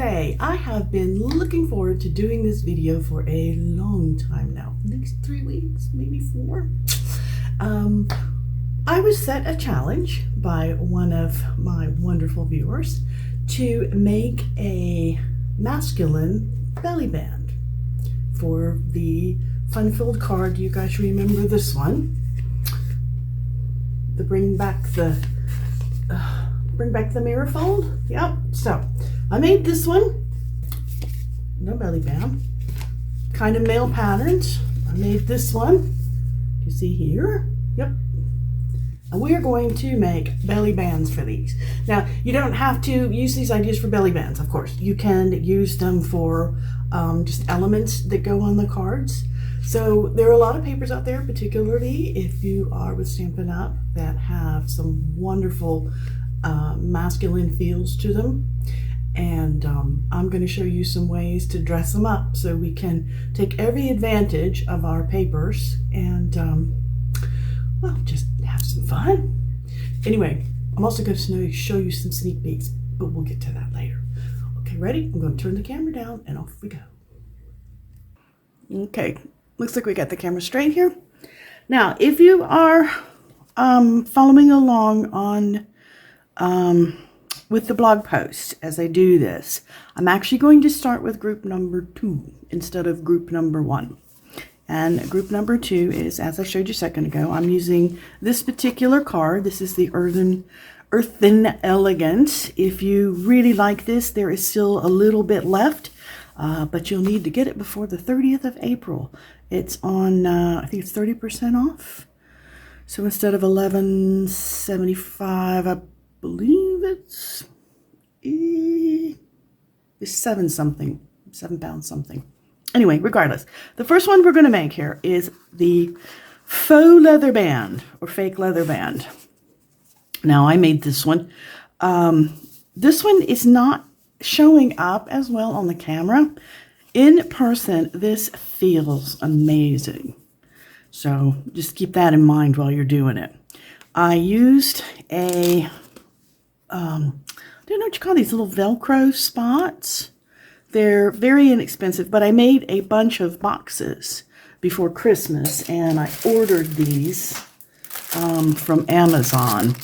Okay, I have been looking forward to doing this video for a long time now, at least 3 weeks, maybe 4. I was set a challenge by one of my wonderful viewers to make a masculine belly band for the fun-filled card. You guys remember this one? The bring back the mirror fold. Yep. So I made this one. No belly band. Kind of male patterns. I made this one. You see here? Yep. And we are going to make belly bands for these. Now, you don't have to use these ideas for belly bands, of course. You can use them for just elements that go on the cards. So there are a lot of papers out there, particularly if you are with Stampin' Up, that have some wonderful masculine feels to them. And I'm going to show you some ways to dress them up so we can take every advantage of our papers and, well, just have some fun. Anyway, I'm also going to show you some sneak peeks, but we'll get to that later. Okay, ready? I'm going to turn the camera down and off we go. Okay, looks like we got the camera straight here. Now, if you are following along on with the blog post as I do this, I'm actually going to start with group number 2 instead of group number 1. And group number 2 is, as I showed you a second ago, I'm using this particular card. This is the Earthen Elegance. If you really like this, there is still a little bit left, but you'll need to get it before the 30th of April. It's on, I think it's 30% off. So instead of $11.75, I believe it's 7 pounds something. Anyway, regardless, the first one we're going to make here is the faux leather band or fake leather band. Now, I made this one. This one is not showing up as well on the camera. In person, this feels amazing. So just keep that in mind while you're doing it. I used a, I don't know what you call these little Velcro spots. They're very inexpensive, but I made a bunch of boxes before Christmas, and I ordered these from Amazon.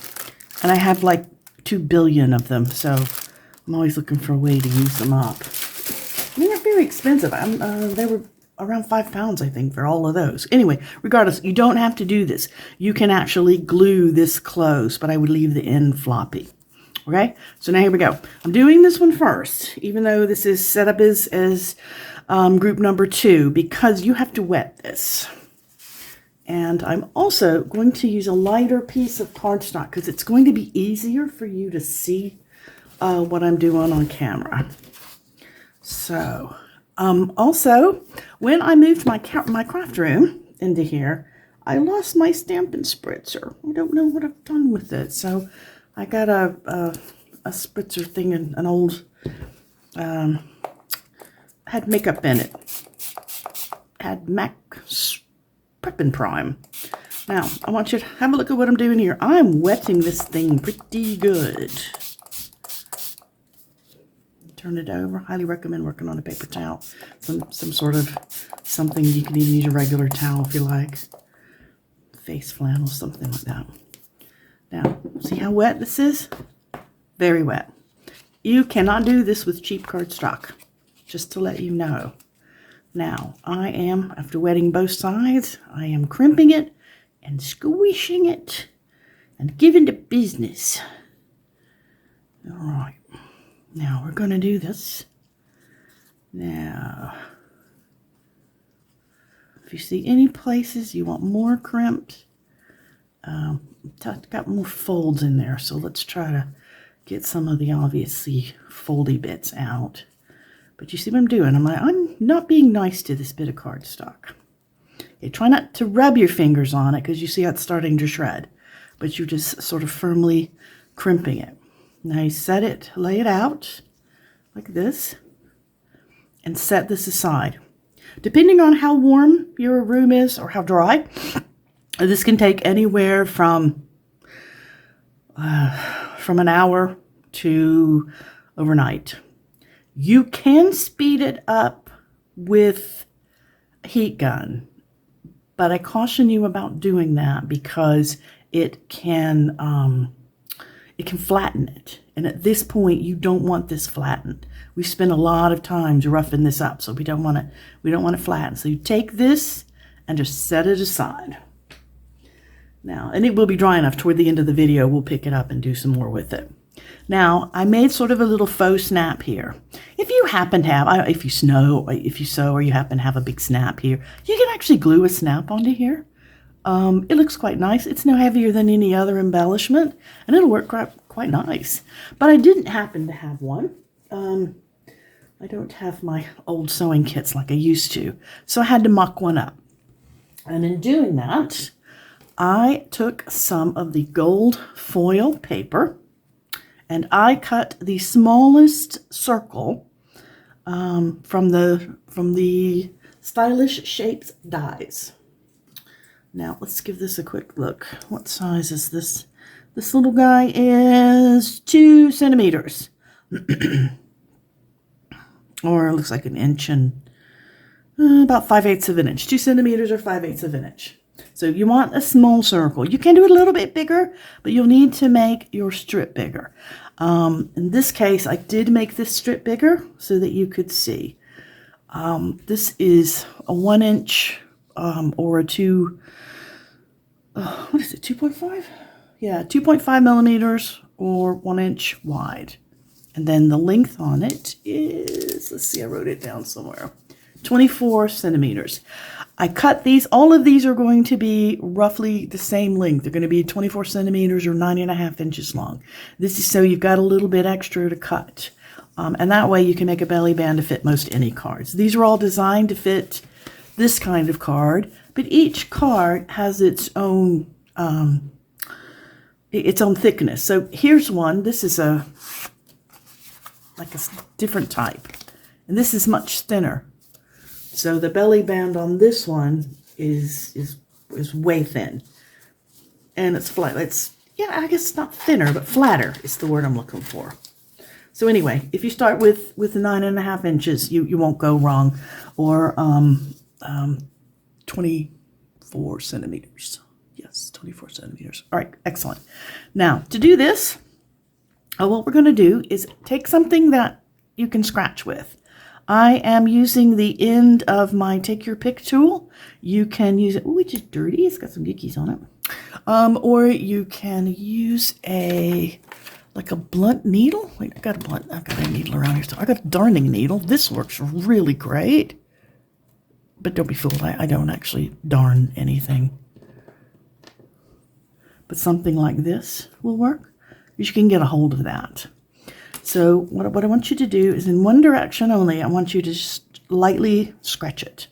And I have like 2 billion of them, so I'm always looking for a way to use them up. I mean, they're very expensive. They were around 5 pounds, I think, for all of those. Anyway, regardless, you don't have to do this. You can actually glue this closed, but I would leave the end floppy. Okay, so now here we go. I'm doing this one first, even though this is set up as group number 2, because you have to wet this. And I'm also going to use a lighter piece of cardstock because it's going to be easier for you to see what I'm doing on camera. So, also, when I moved my craft room into here, I lost my Stampin' Spritzer. I don't know what I've done with it, so I got a spritzer thing, an old, had makeup in it. Had MAC Prep and Prime. Now, I want you to have a look at what I'm doing here. I'm wetting this thing pretty good. Turn it over. Highly recommend working on a paper towel. Some sort of something. You can even use a regular towel if you like. Face flannel, something like that. Now, see how wet this is? Very wet. You cannot do this with cheap cardstock, just to let you know. Now, I am, after wetting both sides, I am crimping it and squishing it and giving to business. All right. Now, we're going to do this. Now, if you see any places you want more crimped, got more folds in there, so let's try to get some of the obviously foldy bits out. But you see what I'm doing? I'm not being nice to this bit of cardstock. Okay, try not to rub your fingers on it because you see how it's starting to shred, but you're just sort of firmly crimping it. Now you set it, lay it out like this, and set this aside. Depending on how warm your room is or how dry, this can take anywhere from an hour to overnight. You can speed it up with a heat gun, but I caution you about doing that because it can flatten it. And at this point, you don't want this flattened. We spend a lot of times roughing this up, so we don't want it flattened. So you take this and just set it aside. Now, and it will be dry enough toward the end of the video. We'll pick it up and do some more with it. Now, I made sort of a little faux snap here. If you happen to have, if you sew or you happen to have a big snap here, you can actually glue a snap onto here. It looks quite nice. It's no heavier than any other embellishment, and it'll work quite nice. But I didn't happen to have one. I don't have my old sewing kits like I used to, so I had to muck one up. And in doing that, I took some of the gold foil paper and I cut the smallest circle from the Stylish Shapes dies. Now let's give this a quick look. What size is this? This little guy is 2 centimeters. Or it looks like an inch and about 5/8 of an inch. 2 centimeters or 5/8 of an inch. So you want a small circle. You can do it a little bit bigger, but you'll need to make your strip bigger. In this case, I did make this strip bigger so that you could see. This is a 1 inch or a 2.5? Yeah, 2.5 millimeters or 1 inch wide. And then the length on it is, let's see, I wrote it down somewhere, 24 centimeters. I cut these, all of these are going to be roughly the same length. They're going to be 24 centimeters or 9.5 inches long. This is so you've got a little bit extra to cut. And that way you can make a belly band to fit most any cards. These are all designed to fit this kind of card, but each card has its own thickness. So here's one. This is like a different type, and this is much thinner. So the belly band on this one is way thin, and it's flat. I guess not thinner, but flatter is the word I'm looking for. So anyway, if you start with 9.5 inches, you won't go wrong, or 24 centimeters. Yes, 24 centimeters. All right, excellent. Now to do this, what we're going to do is take something that you can scratch with. I am using the end of my Take Your Pick tool. You can use it, which is dirty. It's got some geekies on it. Or you can use like a blunt needle. Wait, I've got a needle around here. So I got a darning needle. This works really great. But don't be fooled. I don't actually darn anything. But something like this will work. You can get a hold of that. So what I want you to do is in one direction only. I want you to just lightly scratch it.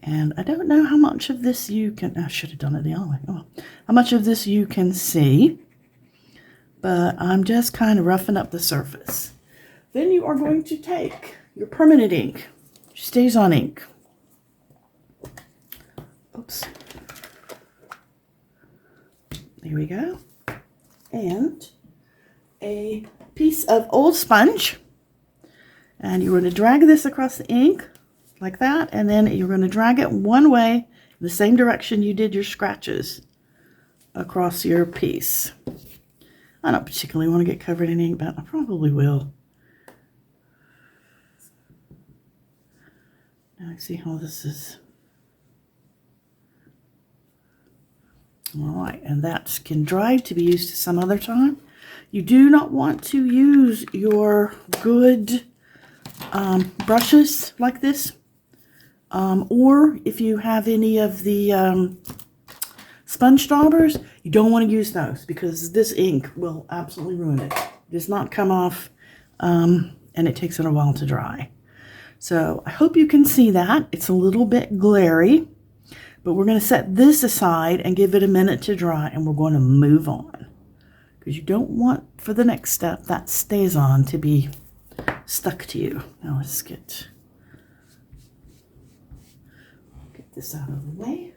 And I don't know how much of this you can, I should have done it the other way. Oh, how much of this you can see, but I'm just kind of roughing up the surface. Then you are going to take your permanent ink, StazOn ink. Oops. There we go. And a piece of old sponge, and you're going to drag this across the ink like that, and then you're going to drag it one way, the same direction you did your scratches across your piece. I don't particularly want to get covered in ink, but I probably will. Now I see how this is. All right, and that can dry to be used some other time. You do not want to use your good brushes like this, or if you have any of the sponge daubers, you don't want to use those because this ink will absolutely ruin it. It does not come off, and it takes it a while to dry. So I hope you can see that. It's a little bit glary, but we're going to set this aside and give it a minute to dry, and we're going to move on. Because you don't want, for the next step, that StazOn to be stuck to you. Now let's get this out of the way.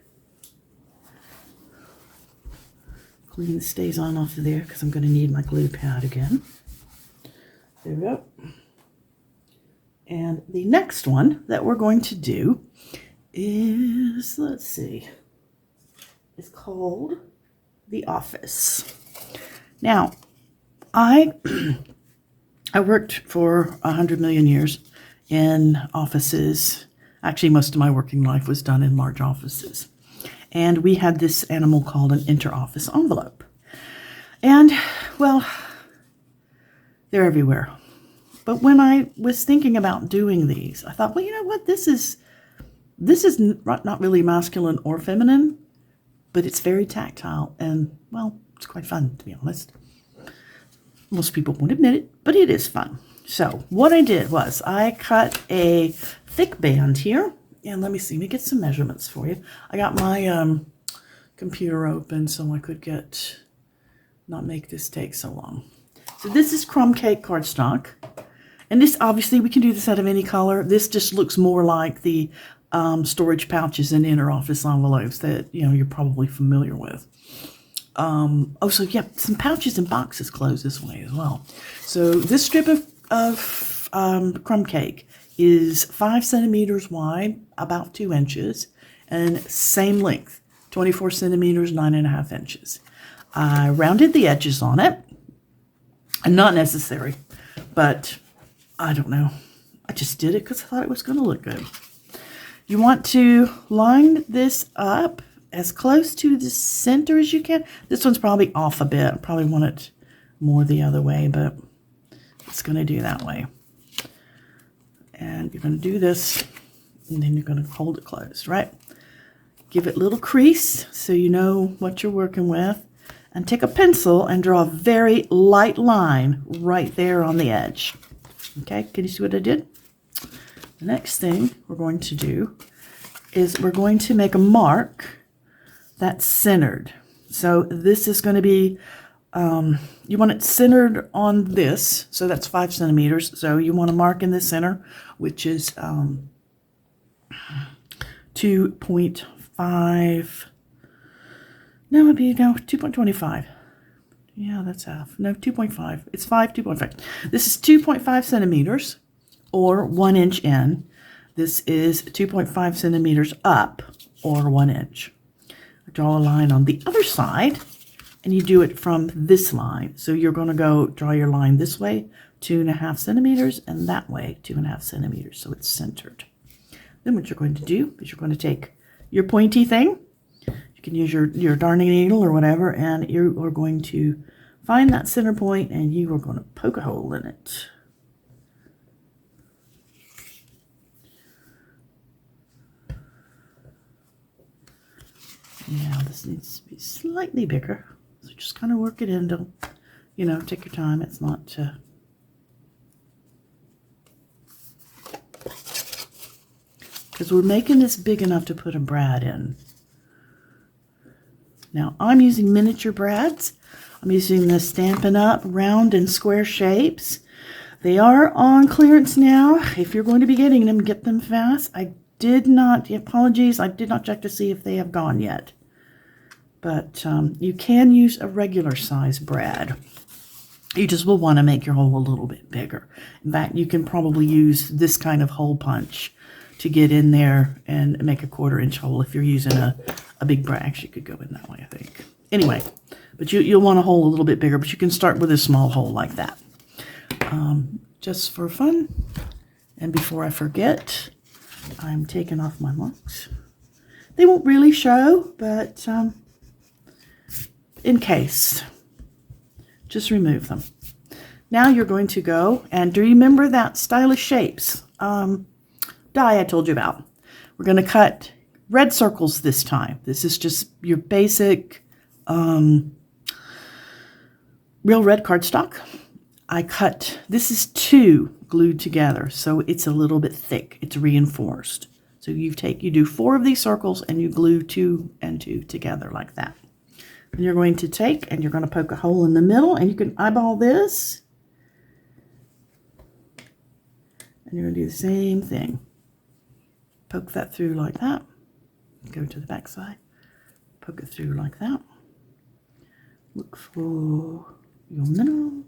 Clean the StazOn off of there because I'm going to need my glue pad again. There we go. And the next one that we're going to do is, let's see, it's called The Office. Now, I worked for 100 million years in offices. Actually, most of my working life was done in large offices. And we had this animal called an inter-office envelope. And, well, they're everywhere. But when I was thinking about doing these, I thought, well, you know what? This is not really masculine or feminine, but it's very tactile. And, well, it's quite fun, to be honest. Most people won't admit it, but it is fun. So what I did was I cut a thick band here. And let me get some measurements for you. I got my computer open so I could not make this take so long. So this is crumb cake cardstock. And this, obviously, we can do this out of any color. This just looks more like the storage pouches in inner office envelopes that, you're probably familiar with. So yeah, some pouches and boxes close this way as well. So this strip of crumb cake is 5 centimeters wide, about 2 inches, and same length, 24 centimeters, 9.5 inches. I rounded the edges on it, and not necessary, but I don't know. I just did it because I thought it was going to look good. You want to line this up as close to the center as you can. This one's probably off a bit. I probably want it more the other way, but it's going to do that way. And you're going to do this, and then you're going to hold it closed, right? Give it a little crease so you know what you're working with. And take a pencil and draw a very light line right there on the edge. Okay, can you see what I did? The next thing we're going to do is we're going to make a mark that's centered. So this is going to be, you want it centered on this, so that's 5 centimeters. So you want to mark in the center, which is 2.5. No, it'd be 2.25. Yeah, that's half. No, 2.5. It's 2.5. This is 2.5 centimeters, or 1 inch in. This is 2.5 centimeters up, or 1 inch. Draw a line on the other side, and you do it from this line. So you're going to go draw your line this way, 2.5 centimeters, and that way, 2.5 centimeters, so it's centered. Then what you're going to do is you're going to take your pointy thing. You can use your darning needle or whatever, and you are going to find that center point, and you are going to poke a hole in it. Now this needs to be slightly bigger, so just kind of work it in. Don't, take your time. It's not because we're making this big enough to put a brad in. Now I'm using miniature brads. I'm using the Stampin' Up! Round and square shapes. They are on clearance now. If you're going to be getting them, get them fast. Apologies, I did not check to see if they have gone yet. But you can use a regular size brad. You just will want to make your hole a little bit bigger. In fact, you can probably use this kind of hole punch to get in there and make a 1/4 inch hole if you're using a big brad. Actually, could go in that way, I think. Anyway, but you'll want a hole a little bit bigger, but you can start with a small hole like that. Just for fun. And before I forget, I'm taking off my marks. They won't really show, but in case, just remove them. Now you're going to go, and do you remember that stylish shapes die I told you about? We're going to cut red circles this time. This is just your basic real red cardstock. This is 2 glued together, so it's a little bit thick. It's reinforced. So you do 4 of these circles and you glue 2 and 2 together like that. And you're going to take and you're going to poke a hole in the middle, and you can eyeball this. And you're going to do the same thing. Poke that through like that. Go to the back side. Poke it through like that. Look for your middle.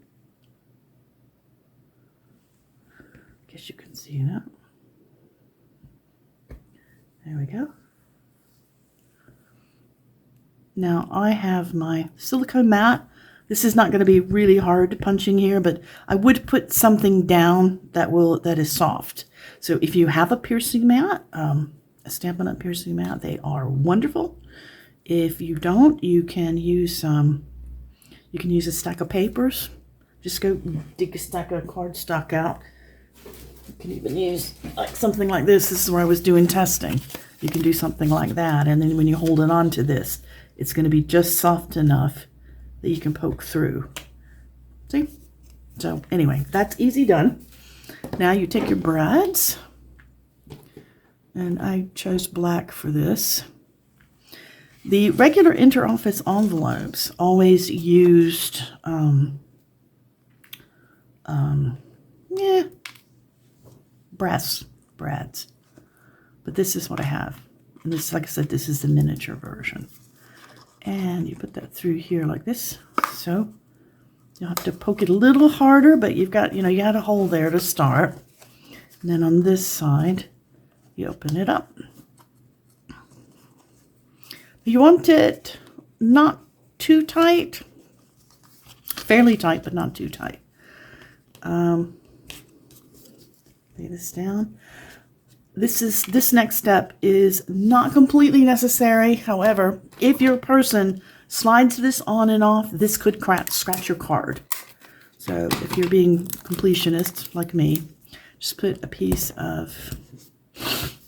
guess you can see that. There we go. Now I have my silicone mat. This is not going to be really hard punching here, but I would put something down that is soft. So if you have a piercing mat, a Stampin' Up! Piercing mat, they are wonderful. If you don't, you can use a stack of papers. Just go dig a stack of cardstock out. You can even use like something like this. This is where I was doing testing. You can do something like that, and then when you hold it onto this, it's going to be just soft enough that you can poke through. See? So anyway, that's easy done. Now you take your brads, and I chose black for this. The regular interoffice envelopes always used brads. But this is what I have. And this, like I said, this is the miniature version. And you put that through here like this. So you'll have to poke it a little harder, but you've got, you had a hole there to start. And then on this side, you open it up. You want it not too tight, fairly tight, but not too tight. Lay this down. This next step is not completely necessary. However, if your person slides this on and off, this could scratch your card. So if you're being completionist like me, just put a piece of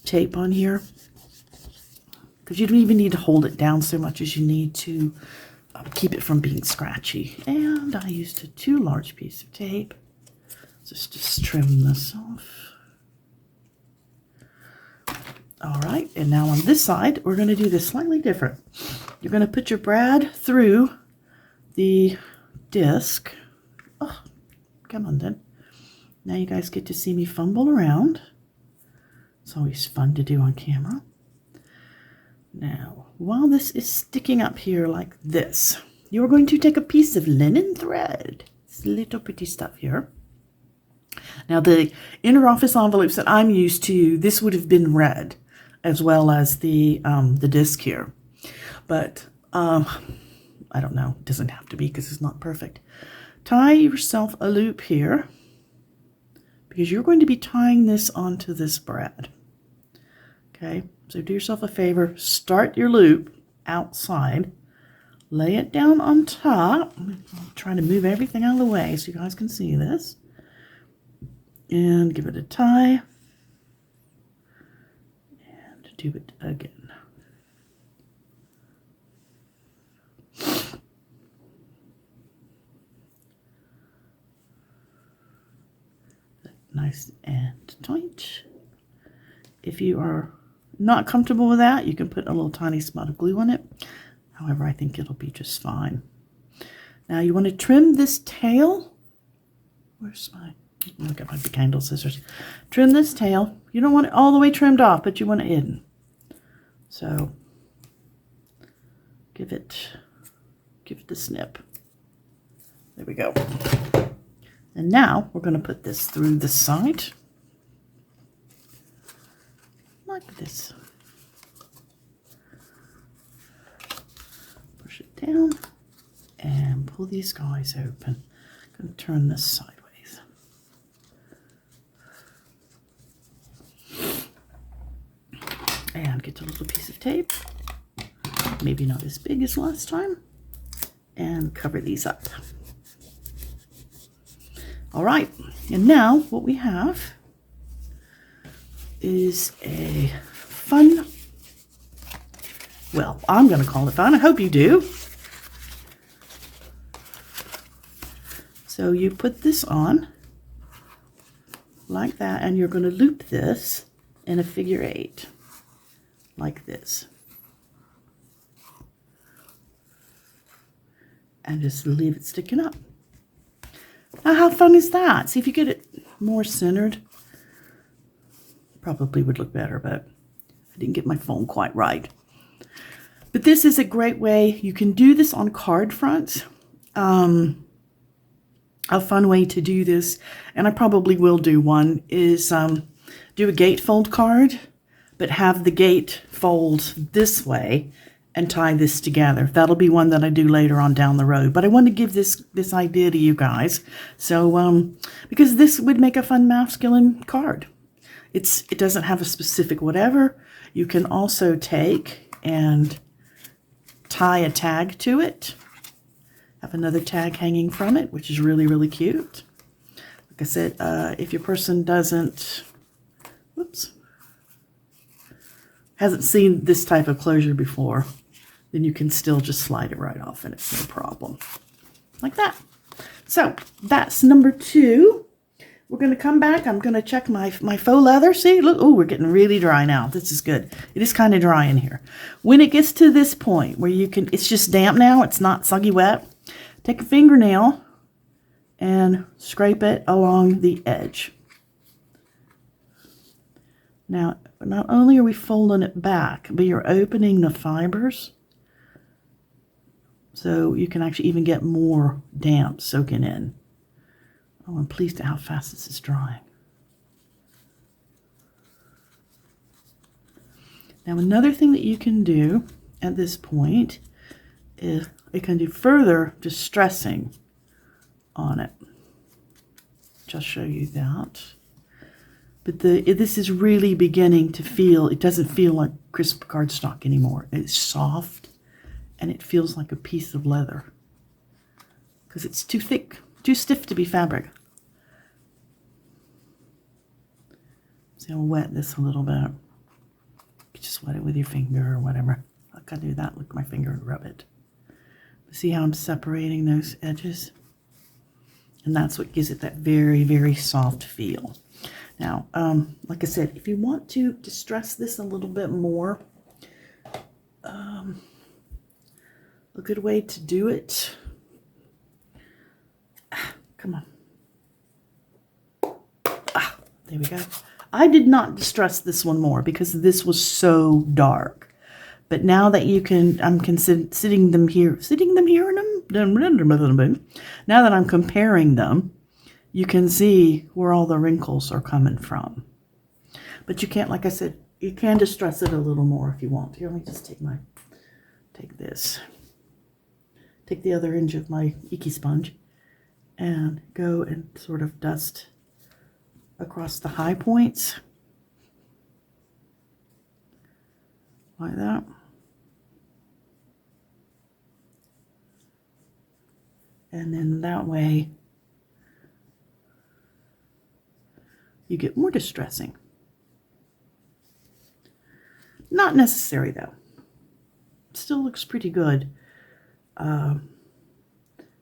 tape on here, because you don't even need to hold it down so much as you need to keep it from being scratchy. And I used a too large piece of tape. Just trim this off. All right, and now on this side, we're going to do this slightly different. You're going to put your brad through the disc. Oh, come on then. Now you guys get to see me fumble around. It's always fun to do on camera. Now, while this is sticking up here like this, you're going to take a piece of linen thread. This little pretty stuff here. Now, the interoffice envelopes that I'm used to, this would have been red, as well as the disc here. But I don't know. It doesn't have to be because it's not perfect. Tie yourself a loop here, because you're going to be tying this onto this brad. Okay, so do yourself a favor. Start your loop outside. Lay it down on top. I'm trying to move everything out of the way so you guys can see this. And give it a tie. And do it again. Nice and tight. If you are not comfortable with that, you can put a little tiny spot of glue on it. However, I think it'll be just fine. Now you want to trim this tail. Where's my... Look at my big handle scissors. Trim this tail. You don't want it all the way trimmed off, but you want it in. So give it the snip. There we go. And now we're going to put this through the side. Like this. Push it down and pull these guys open. I'm going to turn this sideways. And get a little piece of tape, maybe not as big as last time, and cover these up. All right, and now what we have is a fun, well, I'm going to call it fun. I hope you do. So you put this on like that, and you're going to loop this in a figure 8. Like this. And just leave it sticking up. Now, how fun is that? See if you get it more centered. Probably would look better, but I didn't get my phone quite right. But this is a great way. You can do this on card fronts. A fun way to do this, and I probably will do one, is do a gatefold card, but have the gate fold this way and tie this together. That'll be one that I do later on down the road. But I want to give this idea to you guys. So, because this would make a fun masculine card. It doesn't have a specific whatever. You can also take and tie a tag to it. Have another tag hanging from it, which is really, really cute. Like I said, if your person hasn't seen this type of closure before, then you can still just slide it right off and it's no problem. Like that. So that's number 2. We're going to come back. I'm going to check my faux leather. See, look, oh, we're getting really dry now. This is good. It is kind of dry in here. When it gets to this point where it's just damp now, it's not soggy wet, take a fingernail and scrape it along the edge. Now, not only are we folding it back, but you're opening the fibers. So you can actually even get more damp soaking in. Oh, I'm pleased at how fast this is drying. Now, another thing that you can do at this point is it can do further distressing on it. Just show you that. But this is really beginning to feel, it doesn't feel like crisp cardstock anymore. It's soft and it feels like a piece of leather because it's too thick, too stiff to be fabric. See, I'll wet this a little bit. You can just wet it with your finger or whatever. I can do that, look at my finger and rub it. See how I'm separating those edges? And that's what gives it that very, very soft feel. Now, like I said, if you want to distress this a little bit more, a good way to do it, come on. There we go. I did not distress this one more because this was so dark. But now that you can, sitting them here, now that I'm comparing them, you can see where all the wrinkles are coming from. But you can't, like I said, you can distress it a little more if you want. Here, let me just take this. Take the other edge of my Icky sponge and go and sort of dust across the high points. Like that. And then that way you get more distressing. Not necessary though. Still looks pretty good.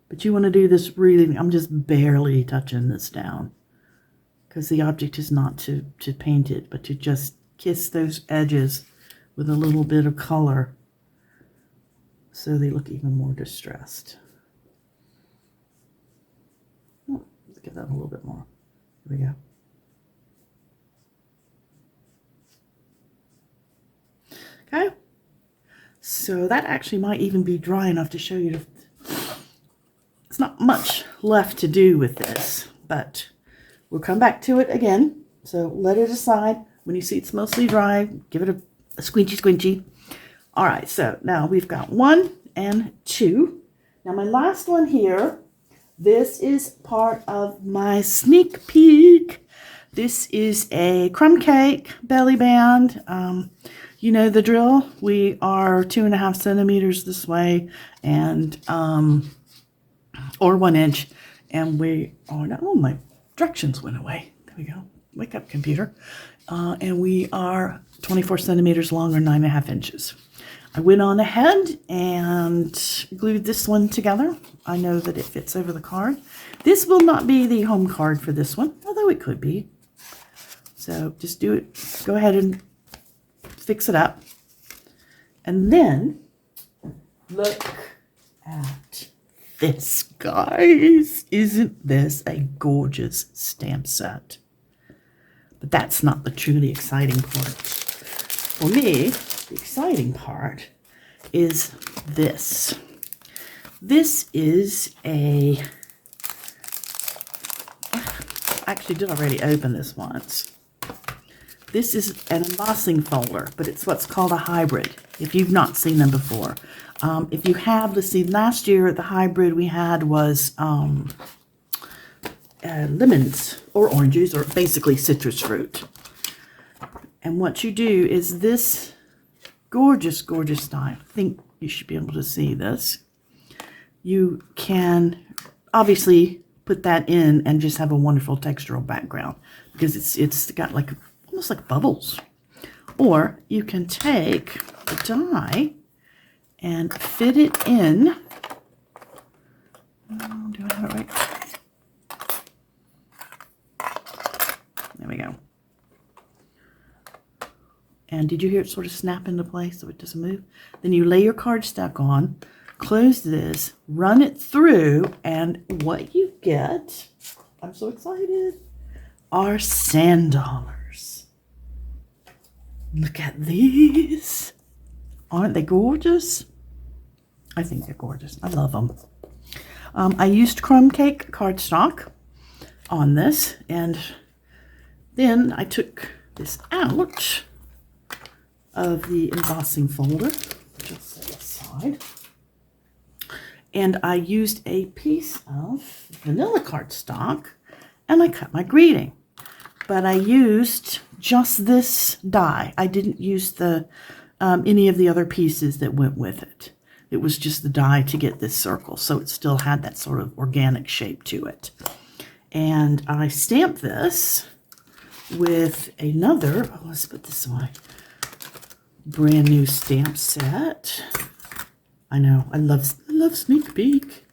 But you want to do this really, I'm just barely touching this down because the object is not to paint it, but to just kiss those edges with a little bit of color so they look even more distressed. Oh, let's give that a little bit more. Here we go. Okay, so that actually might even be dry enough to show you. It's not much left to do with this, but we'll come back to it again. So let it aside. When you see it's mostly dry, give it a squinchy. All right, so now we've got 1 and 2. Now my last one here, this is part of my sneak peek. This is a crumb cake belly band. You know the drill. We are 2.5 centimeters this way, and or 1 inch, and we are now. Oh, my directions went away. There we go. Wake up, computer. And we are 24 centimeters long, or 9.5 inches. I went on ahead and glued this one together. I know that it fits over the card. This will not be the home card for this one, although it could be. So just do it. Go ahead and fix it up. And then look at this, guys. Isn't this a gorgeous stamp set? But that's not the truly exciting part. For me, the exciting part is this. This is a actually did already open this once. This is an embossing folder, but it's what's called a hybrid, if you've not seen them before. If you have, let's see, last year the hybrid we had was lemons or oranges, or basically citrus fruit. And what you do is this gorgeous, gorgeous die. I think you should be able to see this. You can obviously put that in and just have a wonderful textural background because it's got like almost like bubbles. Or you can take the die and fit it in. Do I have it right? There we go. And did you hear it sort of snap into place so it doesn't move? Then you lay your cardstock on, close this, run it through, and what you get, I'm so excited, are sand dollars. Look at these. Aren't they gorgeous? I think they're gorgeous. I love them. I used crumb cake cardstock on this, and then I took this out of the embossing folder, just set aside, and I used a piece of vanilla cardstock and I cut my greeting. But I used just this die. I didn't use the any of the other pieces that went with it. It was just the die to get this circle, so it still had that sort of organic shape to it. And I stamped this with another, let's put this away, brand new stamp set. I know, I love sneak peek.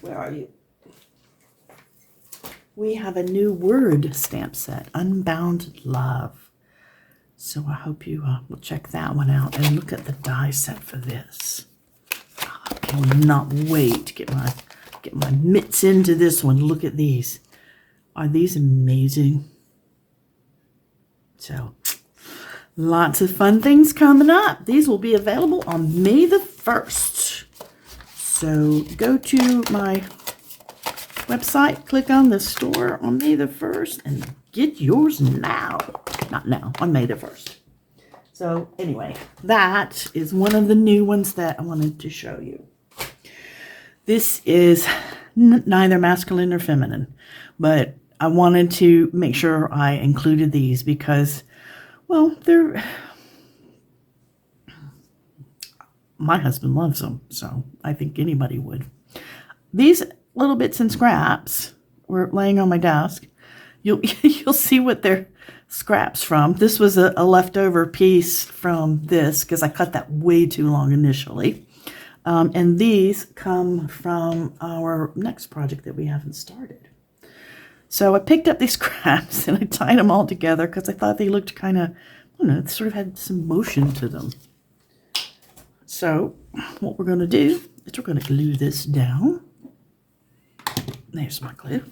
Where are you? We have a new word stamp set, Unbound Love. So I hope you will check that one out and look at the die set for this. I cannot wait to get my mitts into this one. Look at these. Are these amazing? So, lots of fun things coming up. These will be available on May the 1st. So, go to my website, click on the store on May the 1st, and get yours now. Not now, on May the 1st. So, anyway, that is one of the new ones that I wanted to show you. This is neither masculine nor feminine, but I wanted to make sure I included these because, well, my husband loves them, so I think anybody would. These little bits and scraps were laying on my desk. You'll see what they're scraps from. This was a leftover piece from this because I cut that way too long initially. And these come from our next project that we haven't started. So I picked up these scraps and I tied them all together because I thought they looked kind of, I don't know, they sort of had some motion to them. So what we're going to do is we're going to glue this down. There's my glue.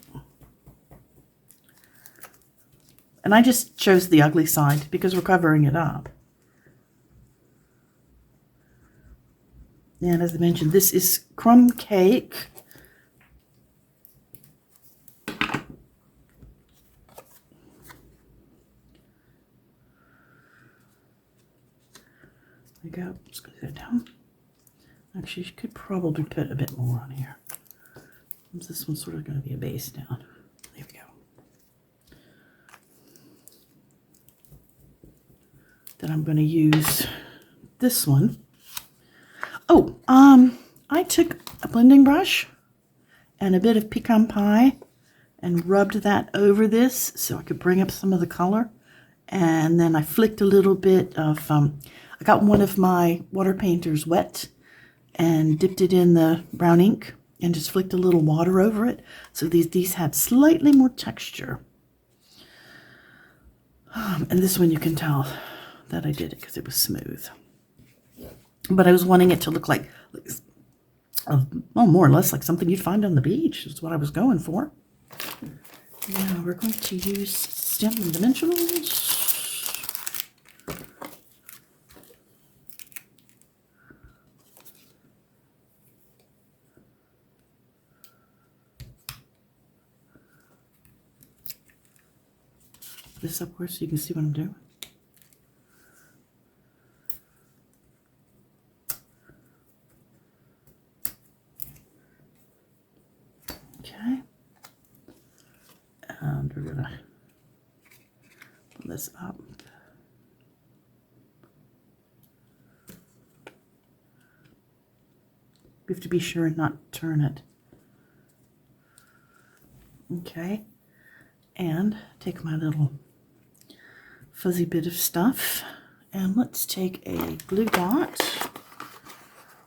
And I just chose the ugly side because we're covering it up. And as I mentioned, this is crumb cake. There we go. Just glue that down. Actually, you could probably put a bit more on here. This one's sort of going to be a base down. There we go. Then I'm going to use this one. Oh, I took a blending brush and a bit of pecan pie and rubbed that over this so I could bring up some of the color. And then I flicked a little bit of, I got one of my water painters wet and dipped it in the brown ink and just flicked a little water over it. So these had slightly more texture. And this one you can tell that I did it because it was smooth. But I was wanting it to look like, well, more or less like something you'd find on the beach. That's what I was going for. Now we're going to use Stampin' Dimensionals. this upwards so you can see what I'm doing. Okay. And we're going to pull this up. We have to be sure and not turn it. Okay. And take my little fuzzy bit of stuff, and let's take a glue dot,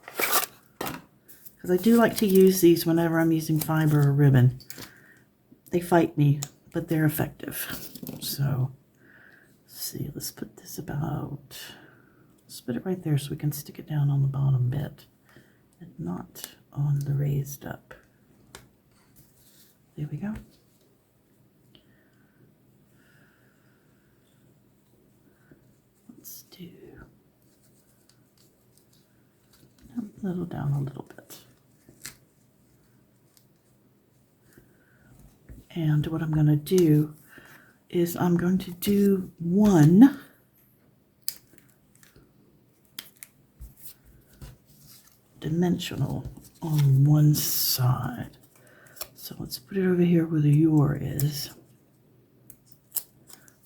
because I do like to use these whenever I'm using fiber or ribbon. They fight me, but they're effective. So let's see, let's put this let's put it right there so we can stick it down on the bottom bit and not on the raised up. There we go. Let's do a little down a little bit. And what I'm going to do is I'm going to do one dimensional on one side. So let's put it over here where the your is.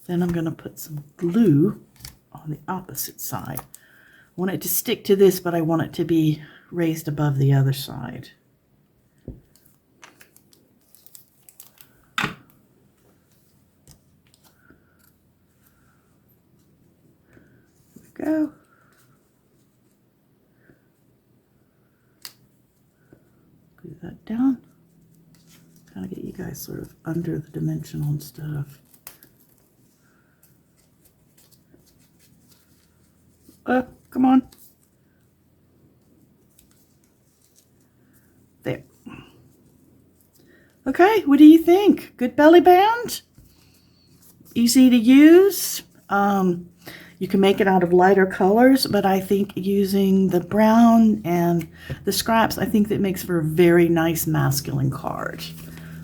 Then I'm going to put some glue on the opposite side. I want it to stick to this, but I want it to be raised above the other side. Go. Glue that down. Kind of get you guys sort of under the dimensional and stuff. Come on. There. Okay, what do you think? Good belly band? Easy to use. You can make it out of lighter colors, but I think using the brown and the scraps, I think that makes for a very nice masculine card.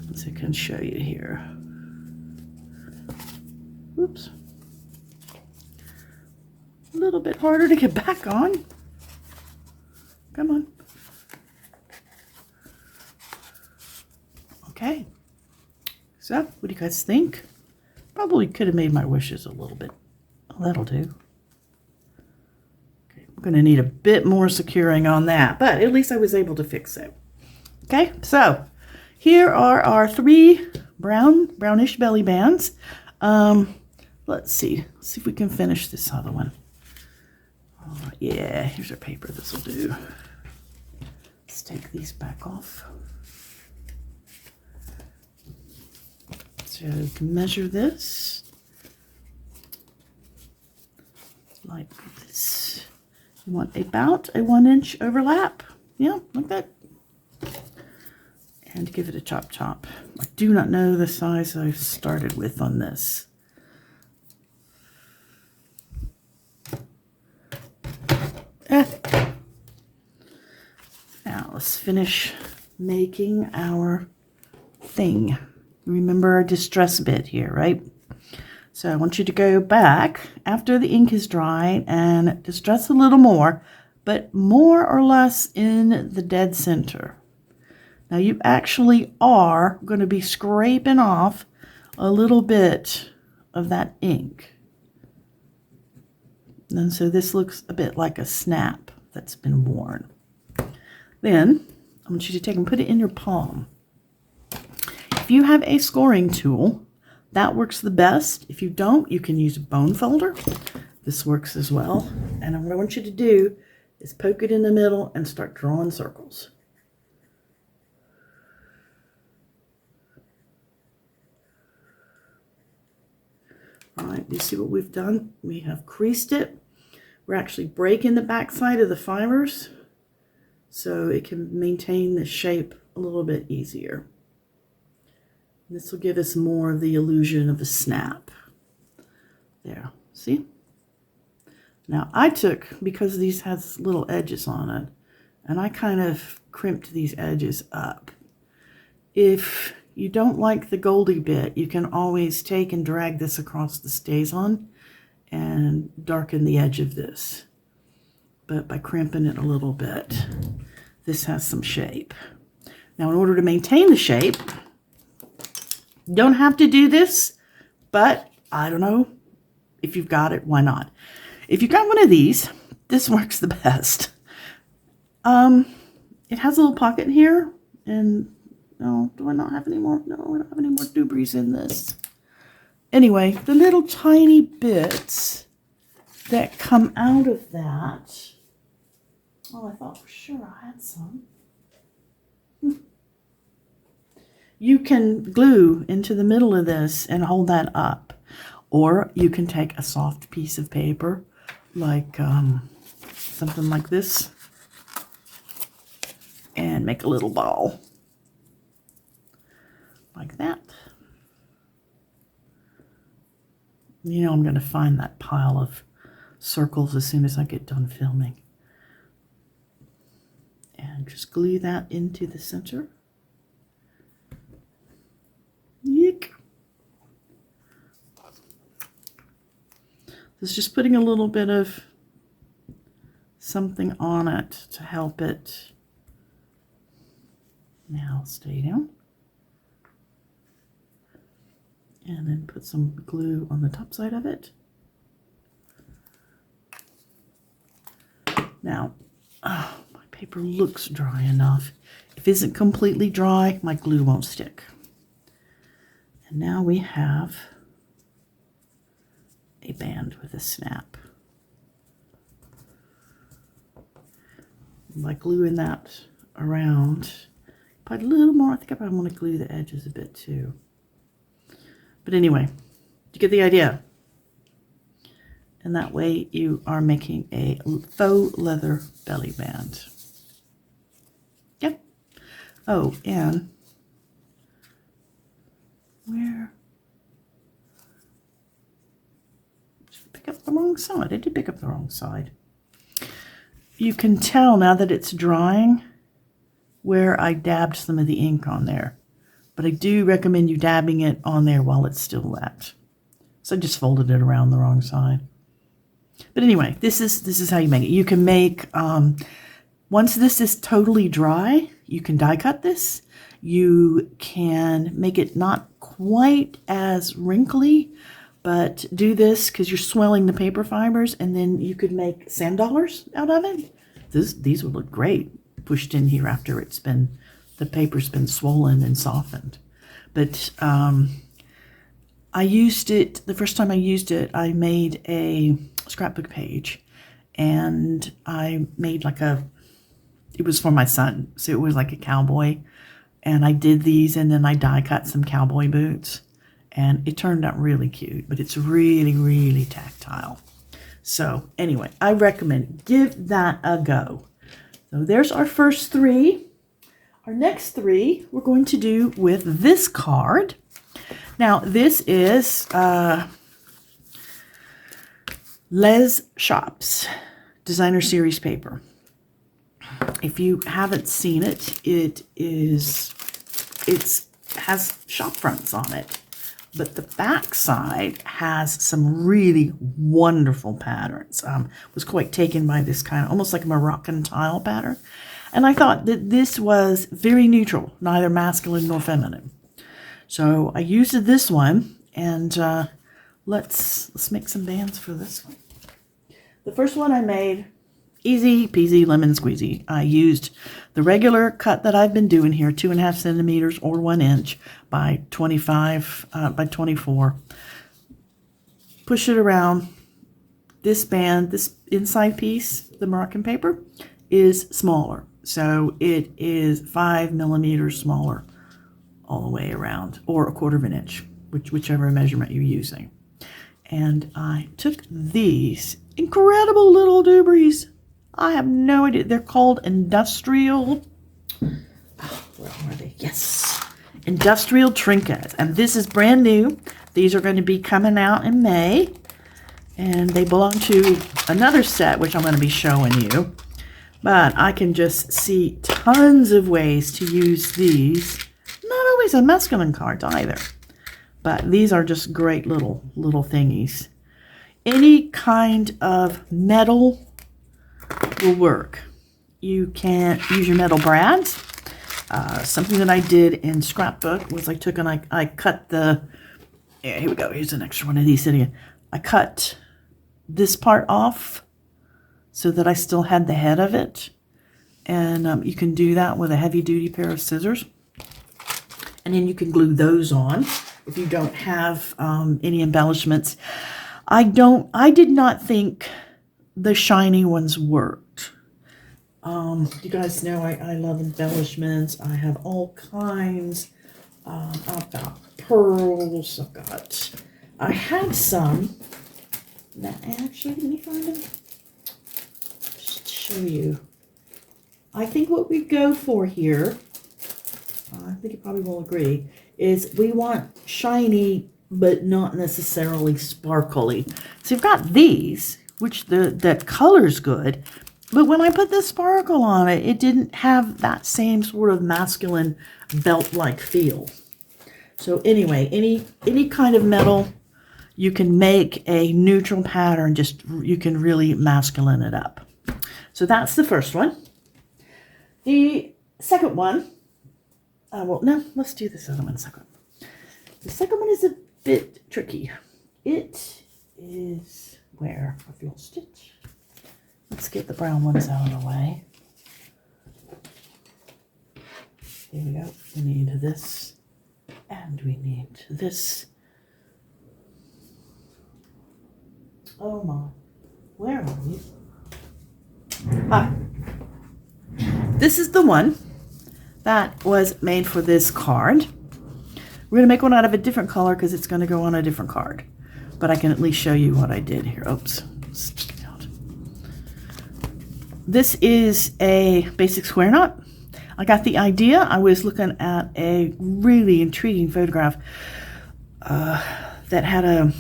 Let's see, I can show you here. Oops. A little bit harder to get back on. Come on. Okay. So, what do you guys think? Probably could have made my wishes a little bit. Oh, that'll do. Okay, I'm going to need a bit more securing on that, but at least I was able to fix it. Okay, so here are our 3 brownish belly bands. Let's see if we can finish this other one. Yeah, here's our paper. This will do. Let's take these back off. So you can measure this like this. You want about a 1-inch overlap. Yeah, like that. And give it a chop chop. I do not know the size I've started with on this. Now let's finish making our thing. Remember our distress bit here, right? So I want you to go back after the ink is dried and distress a little more, but more or less in the dead center. Now you actually are going to be scraping off a little bit of that ink. And so this looks a bit like a snap that's been worn. Then I want you to take and put it in your palm. If you have a scoring tool, that works the best. If you don't, you can use a bone folder. This works as well. And what I want you to do is poke it in the middle and start drawing circles. All right, you see what we've done? We have creased it. We're actually breaking the back side of the fibers so it can maintain the shape a little bit easier. This will give us more of the illusion of a snap. There, see? Now I took, because these has little edges on it, and I kind of crimped these edges up. If you don't like the goldy bit, you can always take and drag this across the StazOn and darken the edge of this. But by crimping it a little bit, this has some shape. Now, in order to maintain the shape, you don't have to do this, but I don't know, if you've got it, why not? If you've got one of these, this works the best. It has a little pocket here, and no, do I not have any more? No, I don't have any more doobies in this. Anyway, the little tiny bits that come out of that, oh, I thought for sure I had some. You can glue into the middle of this and hold that up. Or you can take a soft piece of paper, like something like this, and make a little ball. Like that. You know I'm going to find that pile of circles as soon as I get done filming. And just glue that into the center. Yeek. This is just putting a little bit of something on it to help it. Now stay down. And then put some glue on the top side of it. Now, my paper looks dry enough. If it isn't completely dry, my glue won't stick. And now we have a band with a snap. By gluing that around, put a little more. I think I probably want to glue the edges a bit too. But anyway, you get the idea. And that way you are making a faux leather belly band. Yep. Oh, and where? Pick up the wrong side. I did pick up the wrong side. You can tell now that it's drying where I dabbed some of the ink on there. But I do recommend you dabbing it on there while it's still wet. So I just folded it around the wrong side. But anyway, this is how you make it. You can make, once this is totally dry, you can die cut this. You can make it not quite as wrinkly, but do this because you're swelling the paper fibers, and then you could make sand dollars out of it. These would look great pushed in here after it's been, the paper's been swollen and softened. But I used it, the first time I used it, I made a scrapbook page, and I made like it was for my son, so it was like a cowboy, and I did these, and then I die cut some cowboy boots, and it turned out really cute, but it's really, really tactile. So anyway, I recommend give that a go. So there's our first three. Our next three we're going to do with this card. Now this is Les Shops Designer Series paper. If you haven't seen it, it has shop fronts on it, but the back side has some really wonderful patterns. Was quite taken by this kind of almost like a Moroccan tile pattern, and I thought that this was very neutral, neither masculine nor feminine. So I used this one, and let's make some bands for this one. The first one I made, easy peasy lemon squeezy. I used the regular cut that I've been doing here, 2.5 centimeters or 1 inch by 25 by 24. Push it around. This band, this inside piece, the Moroccan paper, is smaller. So it is 5 millimeters smaller all the way around, or 1/4 inch, whichever measurement you're using. And I took these incredible little doobies. I have no idea. They're called industrial. Oh, where are they? Yes. Industrial trinkets. And this is brand new. These are going to be coming out in May. And they belong to another set, which I'm going to be showing you. But I can just see tons of ways to use these. Not always always have masculine cards either. But these are just great little thingies. Any kind of metal will work. You can use your metal brads. Something that I did in scrapbook was I took and I cut the, yeah, here we go, here's an extra one of these sitting in. I cut this part off so that I still had the head of it. And you can do that with a heavy duty pair of scissors. And then you can glue those on if you don't have any embellishments. I did not think the shiny ones worked. You guys know I love embellishments. I have all kinds. I've got pearls. I had some. Now, actually, let me find them. Just to show you. I think what we go for here, I think you probably will agree, is we want shiny, but not necessarily sparkly. So you've got these, which the color's good, but when I put the sparkle on it, it didn't have that same sort of masculine belt-like feel. So anyway, any kind of metal, you can make a neutral pattern, just you can really masculine it up. So that's the first one. The second one, well, no, let's do this other one second. The second one is a bit tricky. It is where I've lost it. Let's get the brown ones out of the way. Here we go. We need this, and we need this. Oh my, where are you? Ah. This is the one that was made for this card. We're going to make one out of a different color because it's going to go on a different card. But I can at least show you what I did here. Oops. This is a basic square knot. I got the idea. I was looking at a really intriguing photograph that had a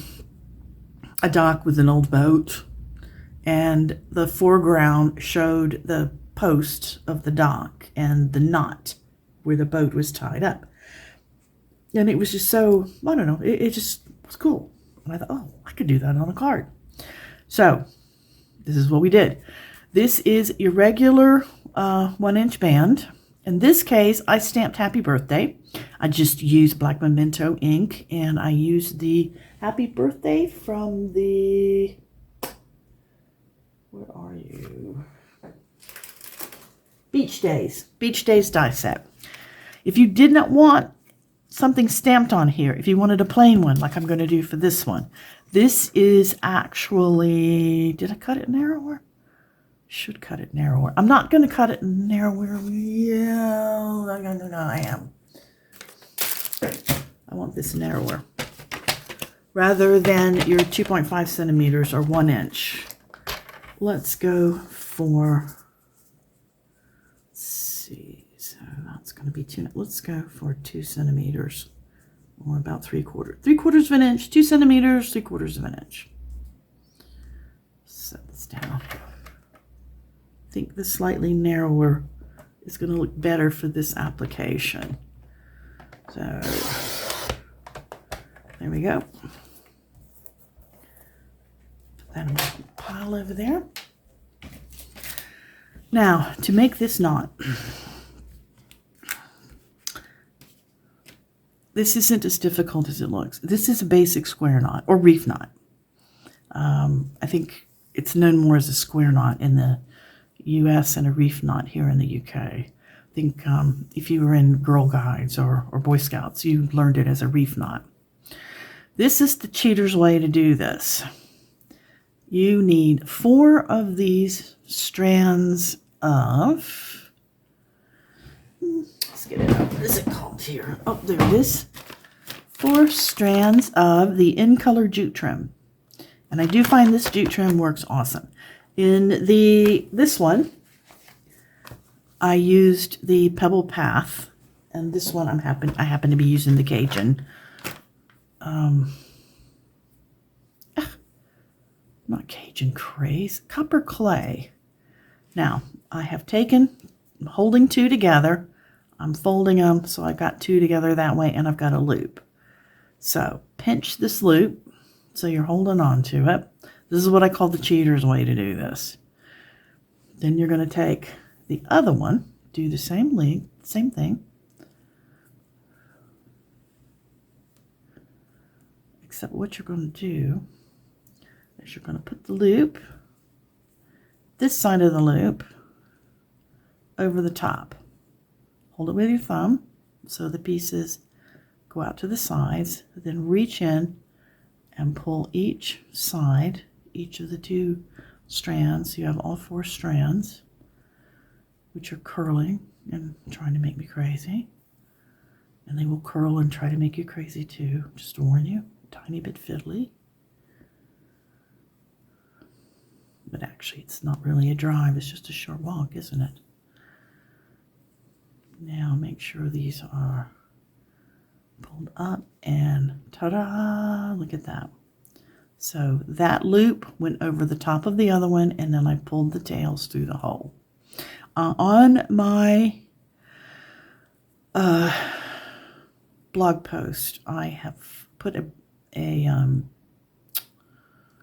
dock with an old boat. And the foreground showed the post of the dock and the knot where the boat was tied up. And it was just so, I don't know, it just was cool. And I thought, oh, I could do that on a card. So this is what we did. This is your regular 1-inch band. In this case, I stamped Happy Birthday. I just used black memento ink, and I used the Happy Birthday from the, where are you? Beach Days die set. If you did not want something stamped on here, if you wanted a plain one like I'm going to do for this one, this is actually, did I cut it narrower? Should cut it narrower. I'm not going to cut it narrower. Yeah, no, I am. I want this narrower rather than your 2.5 centimeters or 1 inch. Let's go for, let's see, so that's going to be 2, let's go for 2 centimeters, or about 3/4 of an inch, 2 centimeters, 3/4 of an inch. Set this down. I think the slightly narrower is going to look better for this application. So there we go. Put that in my pile over there. Now, to make this knot, this isn't as difficult as it looks. This is a basic square knot or reef knot. I think it's known more as a square knot in the US and a reef knot here in the UK. I think if you were in Girl Guides or Boy Scouts, you learned it as a reef knot. This is the cheater's way to do this. You need 4 of these strands of, let's get it out. What is it called here? Oh, there it is. 4 strands of the In Color jute trim. And I do find this jute trim works awesome. In this one, I used the Pebble Path, and this one I happen to be using the Cajun. Not Cajun Craze, Copper Clay. Now, I have taken, holding 2 together, I'm folding them, so I got two together that way, and I've got a loop. So pinch this loop so you're holding on to it. This is what I call the cheater's way to do this. Then you're going to take the other one, do the same thing, except what you're going to do is you're going to put the loop, this side of the loop, over the top. Hold it with your thumb so the pieces go out to the sides, then reach in and pull each side, each of the two strands. You have all four strands, which are curling and trying to make me crazy. And they will curl and try to make you crazy too. Just to warn you, a tiny bit fiddly. But actually, it's not really a drive, it's just a short walk, isn't it? Now make sure these are pulled up and ta-da, look at that. So that loop went over the top of the other one, and then I pulled the tails through the hole. On my blog post, I have put a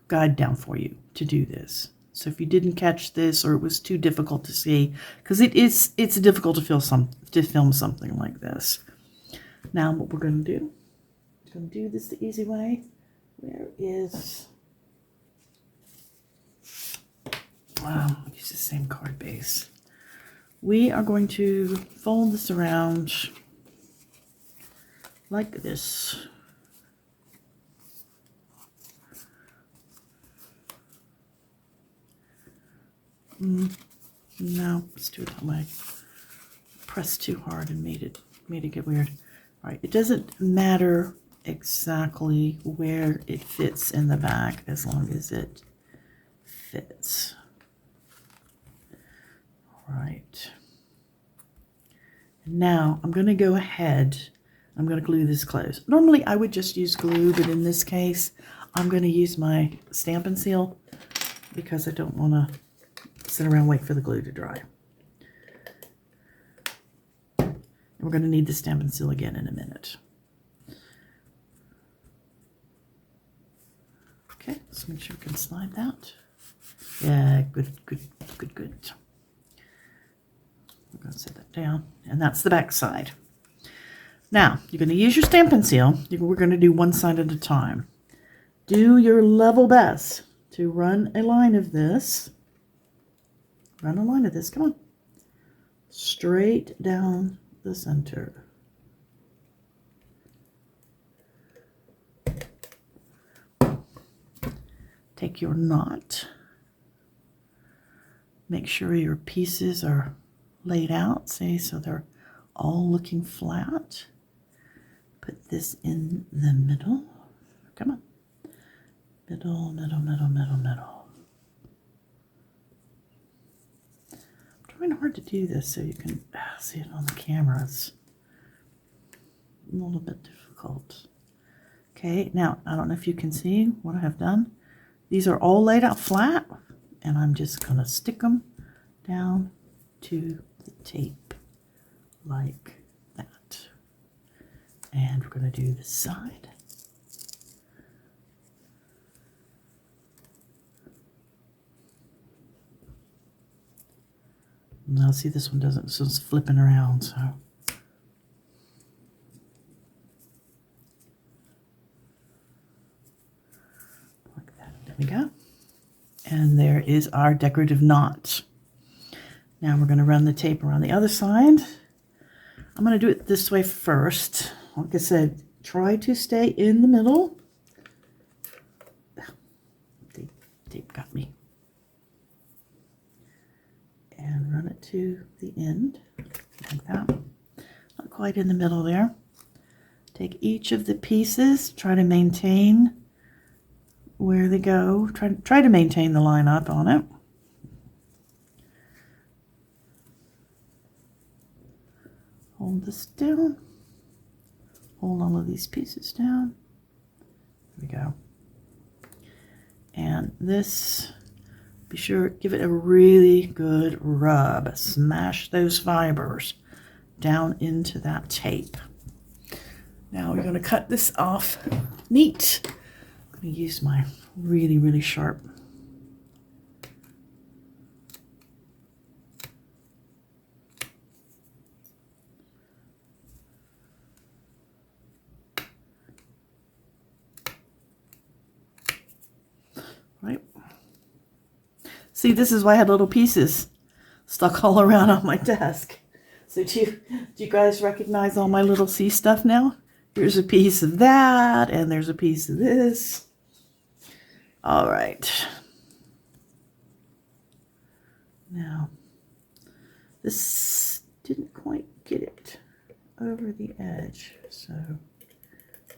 guide down for you to do this. So if you didn't catch this or it was too difficult to see, because it's difficult to film something like this. Now what we're going to do, we're going to do this the easy way. Where is, wow, I'll use the same card base. We are going to fold this around like this. No, let's do it that way. Pressed too hard and made it get weird. All right, it doesn't matter exactly where it fits in the back as long as it fits. All right. And now I'm going to go ahead. I'm going to glue this closed. Normally I would just use glue, but in this case I'm going to use my Stampin' Seal because I don't want to sit around and wait for the glue to dry. And we're going to need the Stampin' Seal again in a minute. Okay, let's make sure we can slide that. Yeah, good. We're going to set that down, and that's the back side. Now, you're going to use your Stampin' Seal. We're going to do one side at a time. Do your level best to run a line of this. Run a line of this, come on. Straight down the center. Take your knot. Make sure your pieces are laid out, see, so they're all looking flat. Put this in the middle. Come on. Middle, middle, middle, middle, middle. Trying hard to do this so you can see it on the camera. It's a little bit difficult. Okay, now I don't know if you can see what I have done. These are all laid out flat, and I'm just going to stick them down to the tape like that. And we're going to do this side. Now see, this one doesn't, so it's flipping around, so. Like that, there we go. And there is our decorative knot. Now we're going to run the tape around the other side. I'm going to do it this way first. Like I said, try to stay in the middle. The tape got me. And run it to the end, like that. Not quite in the middle there. Take each of the pieces, try to maintain where they go. Try to maintain the line up on it. Hold this down. Hold all of these pieces down. There we go. And this, be sure, give it a really good rub. Smash those fibers down into that tape. Now we're going to cut this off neat. I'm going to use my really, really sharp right. See, this is why I had little pieces stuck all around on my desk. So do you guys recognize all my little C stuff now? Here's a piece of that, and there's a piece of this. All right. Now, this didn't quite get it over the edge, so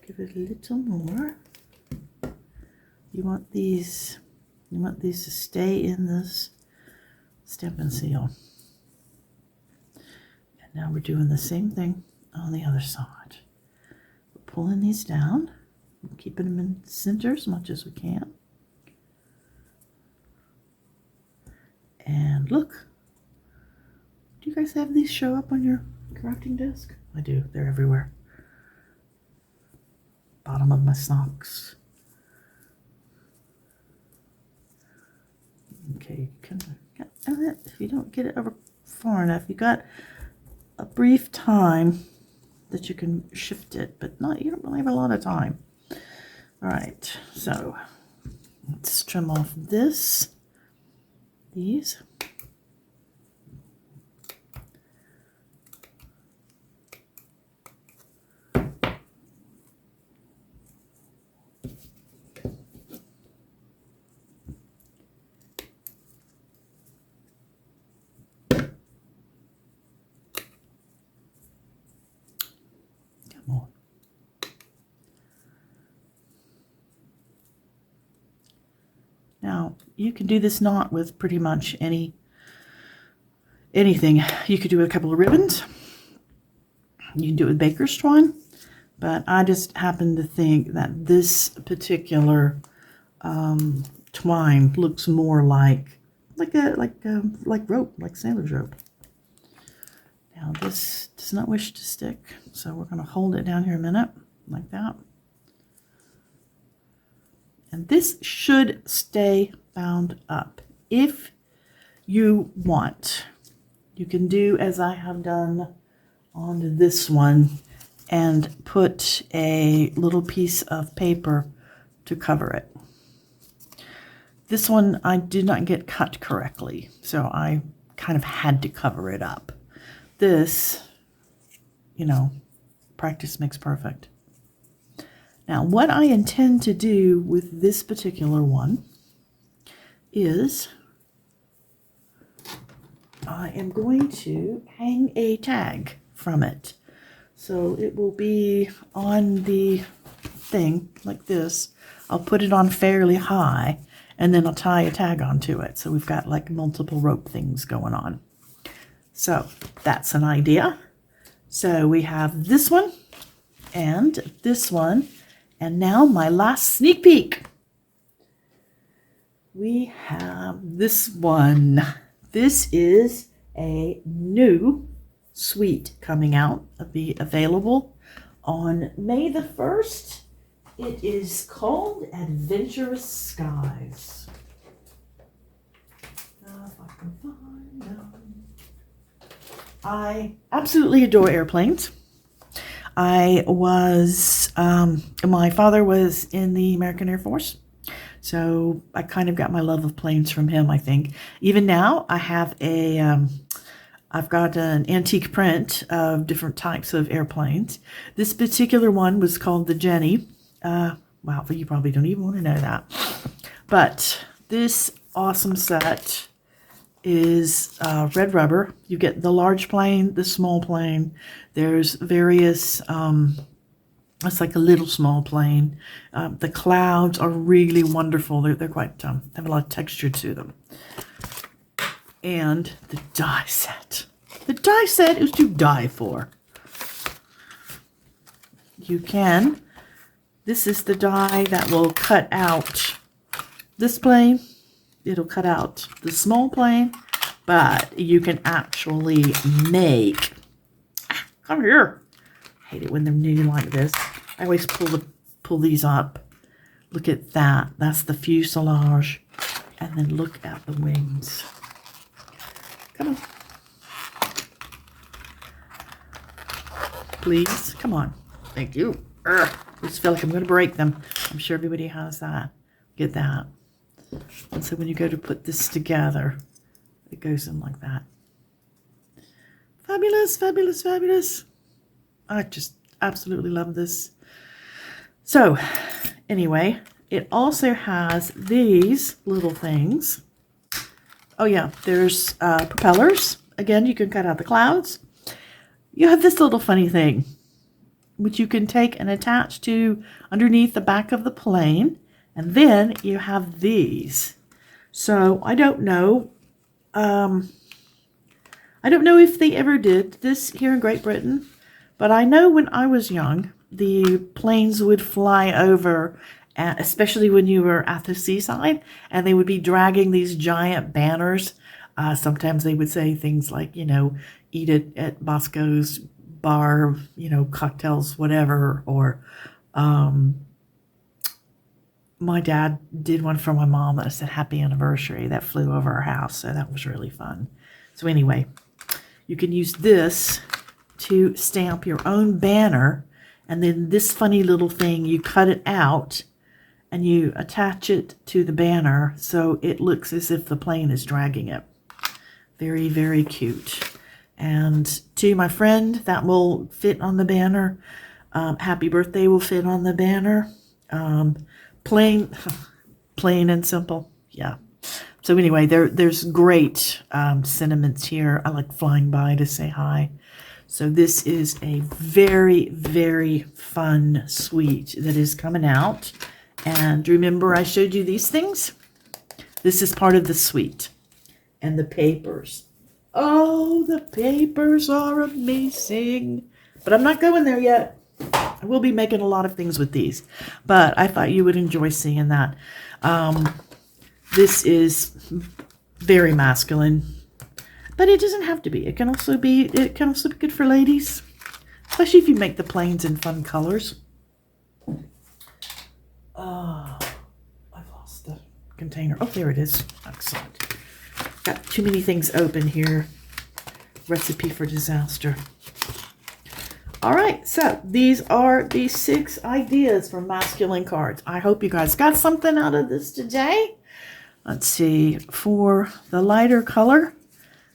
give it a little more. You want these to stay in this Stampin' Seal. And now we're doing the same thing on the other side. We're pulling these down, keeping them in the center as much as we can. And look, do you guys have these show up on your crafting desk? I do, they're everywhere. Bottom of my socks. Okay, if you don't get it over far enough, you got a brief time that you can shift it, but you don't really have a lot of time. All right, so let's trim off these. Now, you can do this knot with pretty much anything. You could do a couple of ribbons. You can do it with baker's twine, but I just happen to think that this particular twine looks more like rope, like sailor's rope. Now, this does not wish to stick, so we're going to hold it down here a minute, like that. And this should stay bound up. If you want, you can do as I have done on this one and put a little piece of paper to cover it. This one I did not get cut correctly, so I kind of had to cover it up. This, practice makes perfect. Now, what I intend to do with this particular one is I am going to hang a tag from it. So it will be on the thing like this. I'll put it on fairly high, and then I'll tie a tag onto it. So we've got like multiple rope things going on. So that's an idea. So we have this one and this one. And now my last sneak peek. We have this one. This is a new suite coming out. It'll be available on May the 1st. It is called Adventurous Skies. Now if I can find them. I absolutely adore airplanes. My father was in the American Air Force, so I kind of got my love of planes from him, I think. Even now, I have I've got an antique print of different types of airplanes. This particular one was called the Jenny. Wow, you probably don't even want to know that. But this awesome set is red rubber. You get the large plane, the small plane. There's various, it's like a little small plane. The clouds are really wonderful. They're quite, have a lot of texture to them. And the die set. The die set is to die for. This is the die that will cut out this plane. It'll cut out the small plane, but you can actually make Come here. I hate it when they're new like this. I always pull these up. Look at that. That's the fuselage. And then look at the wings. Come on. Please. Come on. Thank you. I just feel like I'm going to break them. I'm sure everybody has that. Get that. And so when you go to put this together, it goes in like that. Fabulous, fabulous, fabulous. I just absolutely love this. So anyway, it also has these little things. Oh yeah, there's propellers. Again, you can cut out the clouds. You have this little funny thing, which you can take and attach to underneath the back of the plane. And then you have these. So I don't know. I don't know if they ever did this here in Great Britain, but I know when I was young, the planes would fly over, especially when you were at the seaside, and they would be dragging these giant banners. Sometimes they would say things like, you know, eat it at Bosco's bar, you know, cocktails, whatever. Or my dad did one for my mom that said happy anniversary that flew over our house. So that was really fun. So anyway, you can use this to stamp your own banner. And then this funny little thing, you cut it out and you attach it to the banner so it looks as if the plane is dragging it. Very, very cute. And to my friend, that will fit on the banner. Happy birthday will fit on the banner. Plain and simple. Yeah. So anyway, there's great sentiments here. I like flying by to say hi. So this is a very, very fun suite that is coming out. And remember I showed you these things? This is part of the suite. And the papers. Oh, the papers are amazing. But I'm not going there yet. I will be making a lot of things with these. But I thought you would enjoy seeing that. This is very masculine. But it doesn't have to be. It can also be good for ladies. Especially if you make the planes in fun colors. I've lost the container. Oh, there it is. Excellent. Got too many things open here. Recipe for disaster. All right, so these are the 6 ideas for masculine cards. I hope you guys got something out of this today. Let's see. For the lighter color,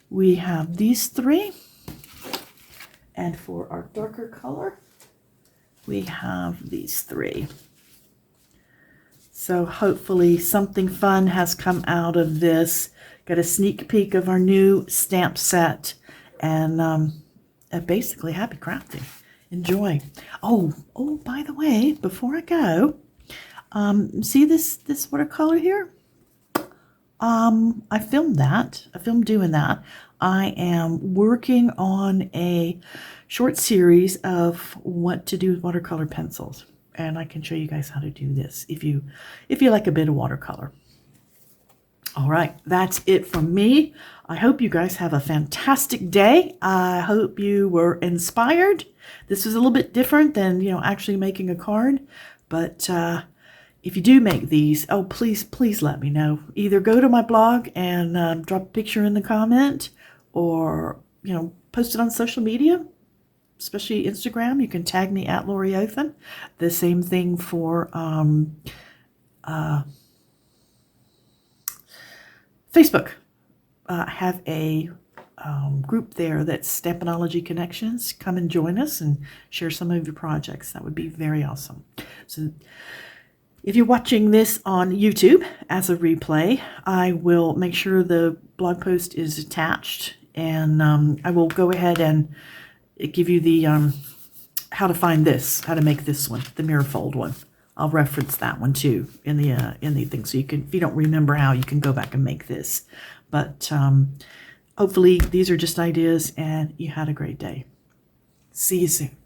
we have these 3. And for our darker color, we have these 3. So hopefully something fun has come out of this. Got a sneak peek of our new stamp set. And basically, happy crafting. Enjoy. Oh, by the way, before I go, see this watercolor here? I filmed that. I filmed doing that. I am working on a short series of what to do with watercolor pencils. And I can show you guys how to do this if you like a bit of watercolor. All right, that's it from me. I hope you guys have a fantastic day. I hope you were inspired. This was a little bit different than, you know, actually making a card. But if you do make these, oh, please let me know. Either go to my blog and drop a picture in the comment, or, you know, post it on social media, especially Instagram. You can tag me at Lori Othen. The same thing for Facebook. I have a group there that's Stampinology Connections. Come and join us and share some of your projects. That would be very awesome. So if you're watching this on YouTube as a replay, I will make sure the blog post is attached, and I will go ahead and give you the how to find this, how to make this one, the mirror fold one. I'll reference that one too in the thing, so you can, if you don't remember how, you can go back and make this. But hopefully these are just ideas, and you had a great day. See you soon.